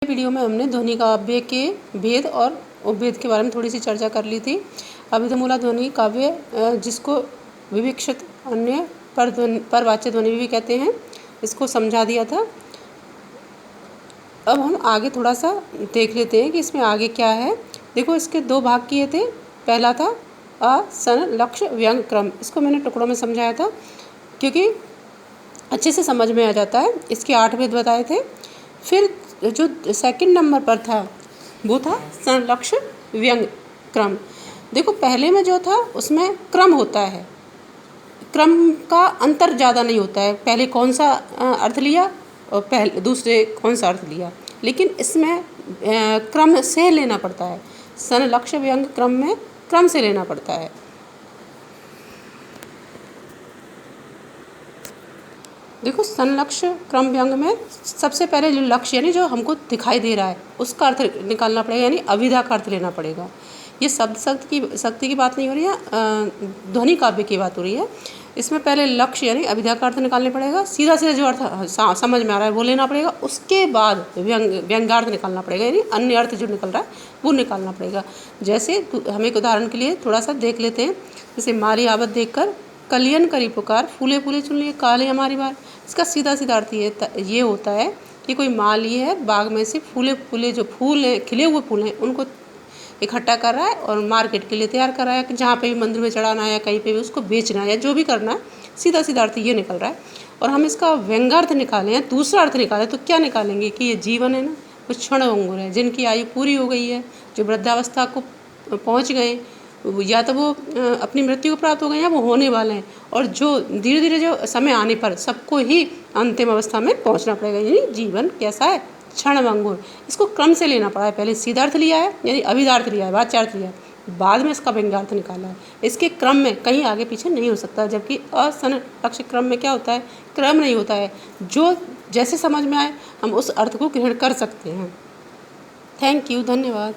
Video में हमने ध्वनि काव्य के भेद और उपभेद के बारे में थोड़ी सी चर्चा कर ली थी। अभिधमूला ध्वनि काव्य जिसको विवक्षित अन्य परवाच्य ध्वनि भी कहते हैं, इसको समझा दिया था। अब हम आगे थोड़ा सा देख लेते हैं कि इसमें आगे क्या है। देखो, इसके दो भाग किए थे। पहला था असन लक्ष्य व्यंग क्रम। इसको मैंने टुकड़ों में समझाया था क्योंकि अच्छे से समझ में आ जाता है। इसके 8 भेद बताए थे। फिर जो सेकंड नंबर पर था वो था संलक्ष्य व्यंग क्रम। देखो, पहले में जो था उसमें क्रम होता है, क्रम का अंतर ज़्यादा नहीं होता है। पहले कौन सा अर्थ लिया और पहले दूसरे कौन सा अर्थ लिया, लेकिन इसमें क्रम से लेना पड़ता है। संलक्ष्य व्यंग क्रम में क्रम से लेना पड़ता है। देखो, संलक्ष्य क्रम व्यंग में सबसे पहले जो लक्ष्य यानी जो हमको दिखाई दे रहा है उसका अर्थ निकालना पड़ेगा, यानी अभिधा का अर्थ लेना पड़ेगा। ये शब्द शक्ति की बात नहीं हो रही है, ध्वनि काव्य की बात हो रही है। इसमें पहले लक्ष्य यानी अभिधा का अर्थ निकालना पड़ेगा, सीधा सीधा जो अर्थ समझ में आ रहा है वो लेना पड़ेगा। उसके बाद व्यंग्यार्थ निकालना पड़ेगा, यानी अन्य अर्थ जो निकल रहा है वो निकालना पड़ेगा। जैसे हम एक उदाहरण के लिए थोड़ा सा देख लेते हैं। जैसे मारी आवत देखकर कलियन करी पुकार, फूले फूले चुन लिए काले हमारी बार। इसका सीधा सीधा अर्थ ये होता है कि कोई माल ये है, बाग में से फूले फूले जो फूल हैं, खिले हुए फूल हैं, उनको इकट्ठा कर रहा है और मार्केट के लिए तैयार कर रहा है कि जहाँ पे भी मंदिर में चढ़ाना है या कहीं पे भी उसको बेचना है या जो भी करना है। सीधा सीधा अर्थ ये निकल रहा है। और हम इसका व्यंग्यार्थ निकालें या दूसरा अर्थ निकालें तो क्या निकालेंगे कि ये जीवन है ना, कुछ क्षणभंगुर है, जिनकी आयु पूरी हो गई है, जो वृद्धावस्था को पहुँच गए, या तो वो अपनी मृत्यु को प्राप्त हो गए या वो होने वाले हैं, और जो धीरे धीरे जो समय आने पर सबको ही अंतिम अवस्था में पहुंचना पड़ेगा। यानी जीवन कैसा है, क्षणभंगुर। इसको क्रम से लेना पड़ा है। पहले सीधार्थ लिया है यानी अभिधार्थ लिया है, वाच्यार्थ लिया है, बाद में इसका व्यंग्यार्थ निकाला है। इसके क्रम में कहीं आगे पीछे नहीं हो सकता, जबकि असंलक्ष्य क्रम में क्या होता है, क्रम नहीं होता है। जो जैसे समझ में आए हम उस अर्थ को ग्रहण कर सकते हैं। थैंक यू, धन्यवाद।